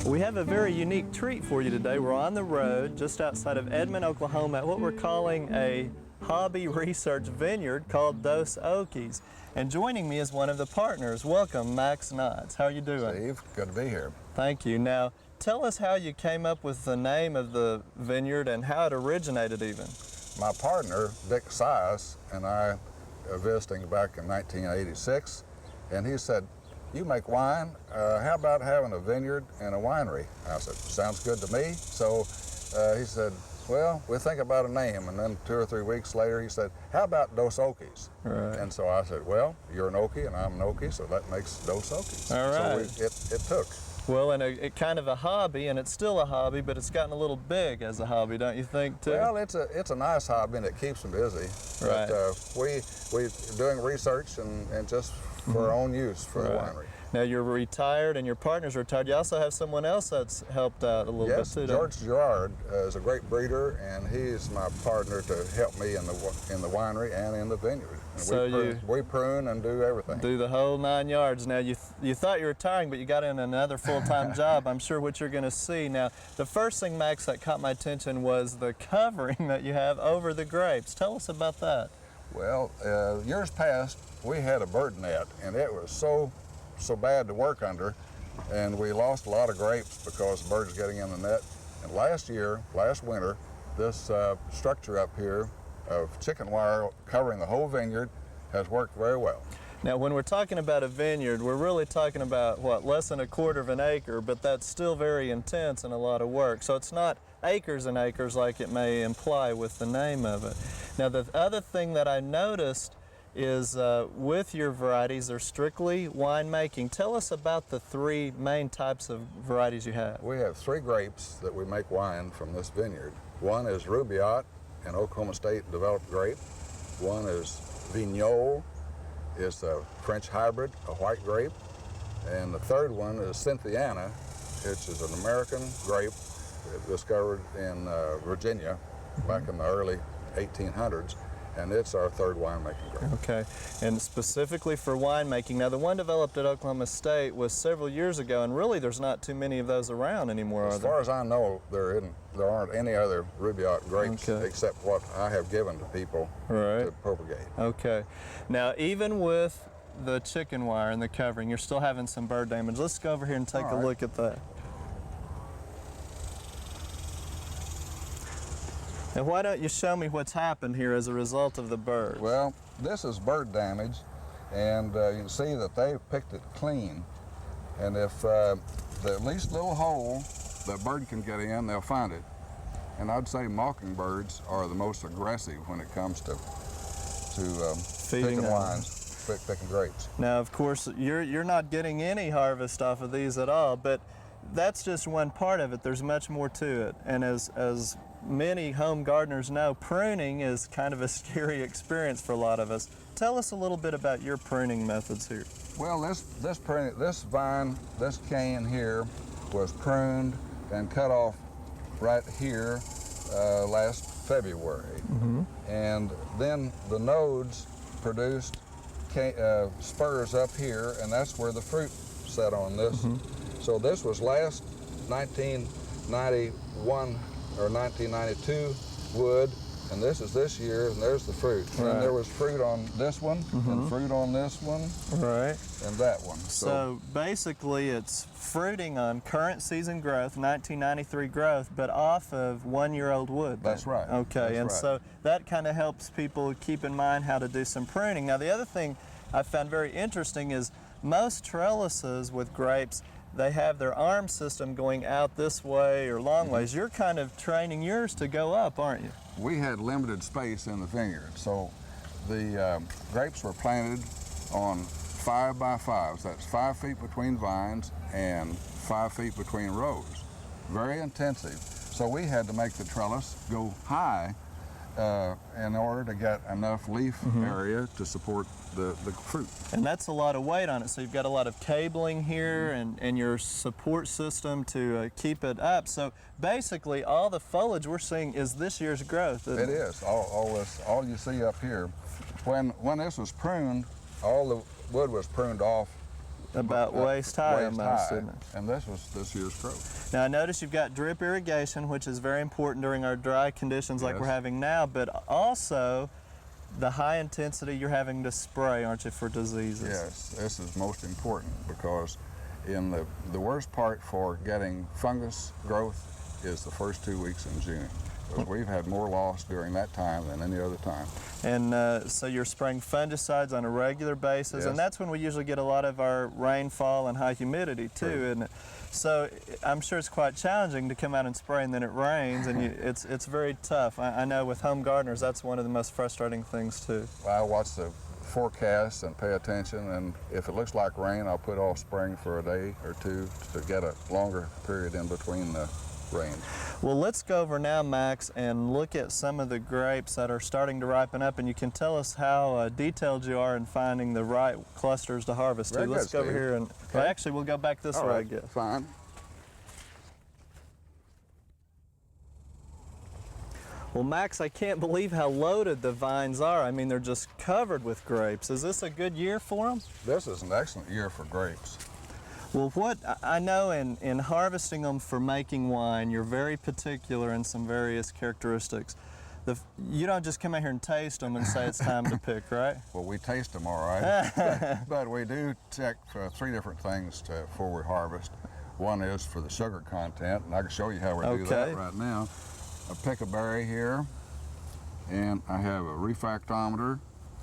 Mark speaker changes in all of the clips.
Speaker 1: We have a very unique treat for you today. We're on the road just outside of Edmond, Oklahoma at what we're calling a hobby research vineyard called Dos Okies. And joining me is one of the partners. Welcome, Max Knotts. How are you doing?
Speaker 2: Steve, good to be here.
Speaker 1: Thank you. Now, tell us how you came up with the name of the vineyard and how it originated even.
Speaker 2: My partner, Dick Sias, and I were visiting back in 1986, and he said, "You make wine, how about having a vineyard and a winery?" I said, "Sounds good to me." So he said, "Well, we'll think about a name." And then 2 or 3 weeks later, he said, "How about Dos Okies?"
Speaker 1: Right.
Speaker 2: And so I said, "Well, you're an Okie and I'm an Okie, so that makes Dos Okies."
Speaker 1: All right.
Speaker 2: So it took.
Speaker 1: Well, and it kind of a hobby, and it's still a hobby, but it's gotten a little big as a hobby, don't you think, too?
Speaker 2: Well, it's a nice hobby and it keeps them busy.
Speaker 1: Right.
Speaker 2: But we're doing research and just for our own use for the winery.
Speaker 1: Now you're retired and your partner's retired. You also have someone else that's helped out a little bit too.
Speaker 2: Yes, George Gerard is a great breeder, and he's my partner to help me in the winery and in the vineyard. And
Speaker 1: so
Speaker 2: we prune and do everything.
Speaker 1: Do the whole 9 yards. Now you thought you were retiring, but you got in another full-time job. I'm sure what you're going to see. Now the first thing, Max, that caught my attention was the covering that you have over the grapes. Tell us about that.
Speaker 2: Well, years past we had a bird net, and it was so bad to work under, and we lost a lot of grapes because birds getting in the net. And last winter, this structure up here of chicken wire covering the whole vineyard has worked very well.
Speaker 1: Now when we're talking about a vineyard, we're really talking about what, less than 1/4 of an acre, but that's still very intense and a lot of work. So it's not acres and acres like it may imply with the name of it. Now the other thing that I noticed is with your varieties, they're strictly winemaking. Tell us about the 3 main types of varieties you have.
Speaker 2: We have 3 grapes that we make wine from this vineyard. One is Rubaiyat, an Oklahoma State developed grape. One is Vineyard, is a French hybrid, a white grape. And the third one is Cynthiana, which is an American grape discovered in Virginia back in the early 1800s. And it's our 3rd winemaking grape.
Speaker 1: Okay, and specifically for winemaking, now the one developed at Oklahoma State was several years ago, and really there's not too many of those around anymore, are there?
Speaker 2: As far as I know, there aren't any other Rubaiyat grapes except what I have given to people to propagate.
Speaker 1: Okay, now even with the chicken wire and the covering, you're still having some bird damage. Let's go over here and take a look at that. And why don't you show me what's happened here as a result of the birds?
Speaker 2: Well, this is bird damage, and you can see that they've picked it clean. And if the least little hole that bird can get in, they'll find it. And I'd say mockingbirds are the most aggressive when it comes to picking wines, picking grapes.
Speaker 1: Now, of course, you're not getting any harvest off of these at all, but that's just one part of it. There's much more to it. And as many home gardeners know, pruning is kind of a scary experience for a lot of us. Tell us a little bit about your pruning methods here.
Speaker 2: Well, this vine, this cane here, was pruned and cut off right here last February. And then the nodes produced spurs up here, and that's where the fruit set on this. So this was last 1991 or 1992 wood, and this is this year, and there's the fruit. And there was fruit on this one, and fruit on this one, and that one.
Speaker 1: So basically it's fruiting on current season growth, 1993 growth, but off of 1-year-old wood.
Speaker 2: That's right.
Speaker 1: Okay, so that kind of helps people keep in mind how to do some pruning. Now the other thing I found very interesting is most trellises with grapes, they have their arm system going out this way or long ways. You're kind of training yours to go up, aren't you?
Speaker 2: We had limited space in the vineyard, so the grapes were planted on 5 by 5s. That's 5 feet between vines and 5 feet between rows. Very intensive. So we had to make the trellis go high in order to get enough leaf area to support the fruit.
Speaker 1: And that's a lot of weight on it, so you've got a lot of cabling here and your support system to keep it up. So basically all the foliage we're seeing is this year's growth, isn't it?
Speaker 2: It is, all you see up here. When this was pruned, all the wood was pruned off
Speaker 1: about waist high
Speaker 2: waist
Speaker 1: almost,
Speaker 2: high,
Speaker 1: isn't it?
Speaker 2: and this was this year's growth.
Speaker 1: Now I notice you've got drip irrigation, which is very important during our dry conditions like
Speaker 2: Yes.
Speaker 1: we're having now, but also the high intensity you're having to spray, aren't you, for diseases?
Speaker 2: Yes, this is most important because in the worst part for getting fungus growth is the first 2 weeks in June. Because we've had more loss during that time than any other time.
Speaker 1: And so you're spraying fungicides on a regular basis,
Speaker 2: Yes.
Speaker 1: and that's when we usually get a lot of our rainfall and high humidity too,
Speaker 2: True.
Speaker 1: isn't it? So I'm sure it's quite challenging to come out and spray and then it rains, and it's very tough. I know with home gardeners that's one of the most frustrating things too.
Speaker 2: I watch the forecast and pay attention, and if it looks like rain, I'll put off spraying for a day or two to get a longer period in between the rains.
Speaker 1: Well, let's go over now, Max, and look at some of the grapes that are starting to ripen up, and you can tell us how detailed you are in finding the right clusters to harvest
Speaker 2: Very
Speaker 1: to. Let's
Speaker 2: good,
Speaker 1: go over
Speaker 2: Steve.
Speaker 1: here and, well, actually, we'll go back this
Speaker 2: All
Speaker 1: way, I
Speaker 2: right,
Speaker 1: guess.
Speaker 2: fine.
Speaker 1: Well, Max, I can't believe how loaded the vines are. I mean, they're just covered with grapes. Is this a good year for them?
Speaker 2: This is an excellent year for grapes.
Speaker 1: Well, what I know in harvesting them for making wine, you're very particular in some various characteristics. You don't just come out here and taste them and say it's time to pick, right?
Speaker 2: Well, we taste them all right, but we do check for 3 different things before we harvest. One is for the sugar content, and I can show you how we do
Speaker 1: Okay.
Speaker 2: that right now. I pick a berry here, and I have a refractometer,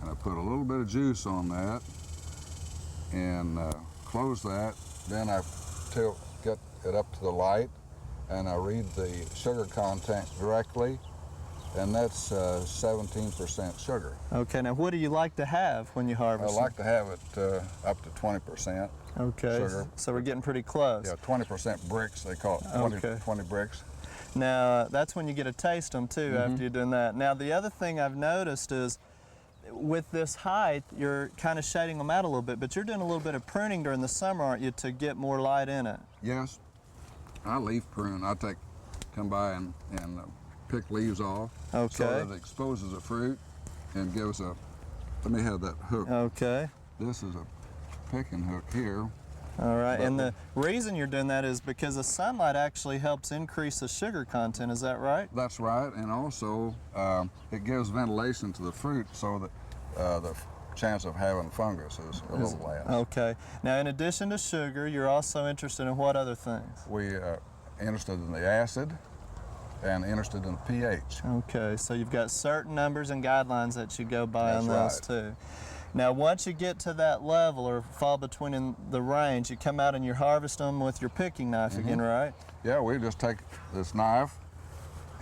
Speaker 2: and I put a little bit of juice on that, and close that. Then I get it up to the light, and I read the sugar content directly, and that's 17% sugar.
Speaker 1: Okay, now what do you like to have when you
Speaker 2: I
Speaker 1: harvest
Speaker 2: like to have it up to 20%.
Speaker 1: them? Okay,
Speaker 2: sugar.
Speaker 1: so we're getting pretty close.
Speaker 2: Yeah, 20% bricks, they call it, 20,
Speaker 1: Okay.
Speaker 2: 20 bricks.
Speaker 1: Now, that's when you get to taste them too, after you're doing that. Now, the other thing I've noticed is with this height, you're kind of shading them out a little bit, but you're doing a little bit of pruning during the summer, aren't you, to get more light in it?
Speaker 2: Yes, I leaf prune. I come by and pick leaves off
Speaker 1: Okay.
Speaker 2: so that it exposes the fruit and gives a, let me have that hook.
Speaker 1: Okay.
Speaker 2: This is a picking hook here.
Speaker 1: All right, and the reason you're doing that is because the sunlight actually helps increase the sugar content, is that right?
Speaker 2: That's right, and also it gives ventilation to the fruit so that the chance of having fungus is a little less.
Speaker 1: Okay. Now, in addition to sugar, you're also interested in what other things?
Speaker 2: We interested in the acid and interested in pH.
Speaker 1: Okay, so you've got certain numbers and guidelines that you go by on those
Speaker 2: That's right.
Speaker 1: too. Now, once you get to that level or fall between in the range, you come out and you harvest them with your picking knife again, right?
Speaker 2: Yeah, we just take this knife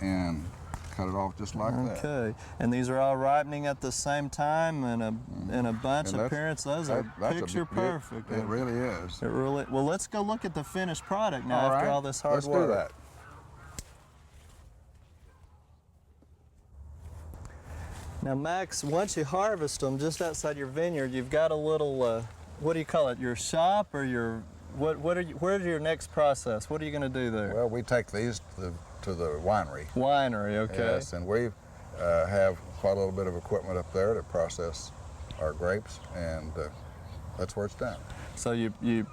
Speaker 2: and cut it off just like that.
Speaker 1: Okay, and these are all ripening at the same time in a bunch
Speaker 2: And
Speaker 1: appearance. Those are
Speaker 2: that's
Speaker 1: picture perfect.
Speaker 2: It really is.
Speaker 1: It really. Well, let's go look at the finished product now after
Speaker 2: right.
Speaker 1: all this hard
Speaker 2: Let's
Speaker 1: work.
Speaker 2: do that.
Speaker 1: Now, Max, once you harvest them just outside your vineyard, you've got a little, what do you call it, your shop or your, where's your next process? What are you going to do there?
Speaker 2: Well, we take these to the winery.
Speaker 1: Winery, okay.
Speaker 2: Yes, and we have quite a little bit of equipment up there to process our grapes, and that's where it's done.
Speaker 1: So you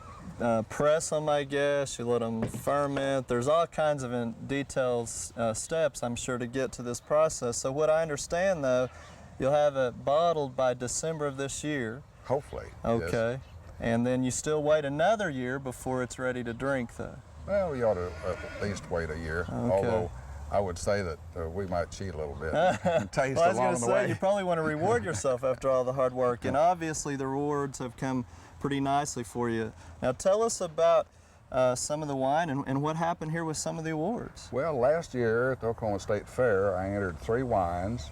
Speaker 1: press them, I guess, you let them ferment. There's all kinds of detailed steps, I'm sure, to get to this process. So what I understand, though, you'll have it bottled by December of this year.
Speaker 2: Hopefully.
Speaker 1: Okay.
Speaker 2: Yes.
Speaker 1: And then you still wait another year before it's ready to drink, though.
Speaker 2: Well, we ought to at least wait a year, although I would say that we might cheat a little bit and taste
Speaker 1: Well, I was
Speaker 2: along
Speaker 1: going
Speaker 2: the
Speaker 1: to say,
Speaker 2: way.
Speaker 1: you probably want to reward yourself after all the hard work, and obviously the rewards have come pretty nicely for you. Now tell us about some of the wine and what happened here with some of the awards.
Speaker 2: Well, last year at the Oklahoma State Fair, I entered 3 wines,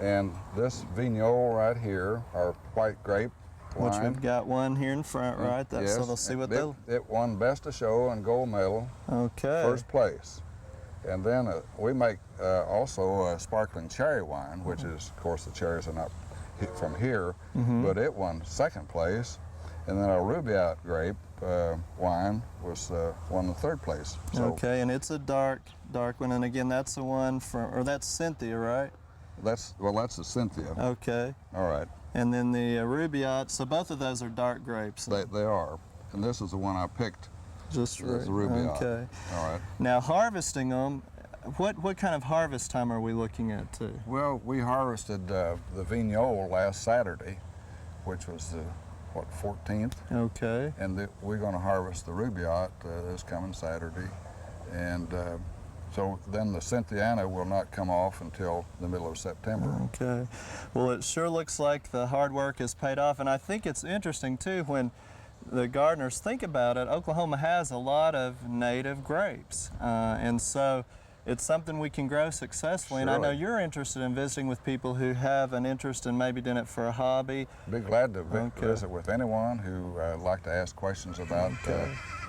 Speaker 2: and this Vineyard right here, our white grape wine.
Speaker 1: Which we've got one here in front, right?
Speaker 2: Yes,
Speaker 1: So they'll see what they'll...
Speaker 2: It won Best of Show and Gold Medal,
Speaker 1: Okay.
Speaker 2: first place. And then we make also a sparkling cherry wine, which is, of course, the cherries are not from here, but it won 2nd place. And then our Rubaiyat grape wine won the 3rd place. So
Speaker 1: Okay, and it's a dark one, and again, that's the one from, or that's Cynthia, right?
Speaker 2: that's the Cynthia.
Speaker 1: Okay.
Speaker 2: All right,
Speaker 1: And then the Rubaiyat, so both of those are dark grapes.
Speaker 2: they are. And this is the one I picked.
Speaker 1: Just
Speaker 2: That's
Speaker 1: right.
Speaker 2: the Rubaiyat.
Speaker 1: Okay.
Speaker 2: All right.
Speaker 1: Now harvesting them, what kind of harvest time are we looking at too?
Speaker 2: Well, we harvested the Vineyard last Saturday, which was the, 14th?
Speaker 1: Okay.
Speaker 2: And we're going to harvest the Rubaiyat this coming Saturday. And so then the Cynthiana will not come off until the middle of September.
Speaker 1: Okay. Well, it sure looks like the hard work has paid off. And I think it's interesting too when the gardeners think about it, Oklahoma has a lot of native grapes. And so it's something we can grow successfully. And I know you're interested in visiting with people who have an interest in maybe doing it for a hobby.
Speaker 2: Be glad to visit with anyone who would like to ask questions about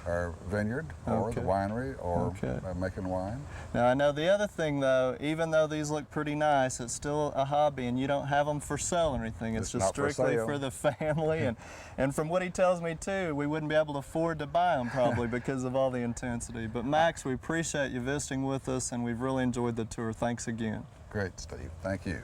Speaker 2: our vineyard or the winery or making wine.
Speaker 1: Now I know the other thing though, even though these look pretty nice, it's still a hobby and you don't have them for sale or anything. It's just strictly for the family. And from what he tells me too, we wouldn't be able to afford to buy them probably because of all the intensity. But Max, we appreciate you visiting with us and we've really enjoyed the tour. Thanks again.
Speaker 2: Great, Steve. Thank you.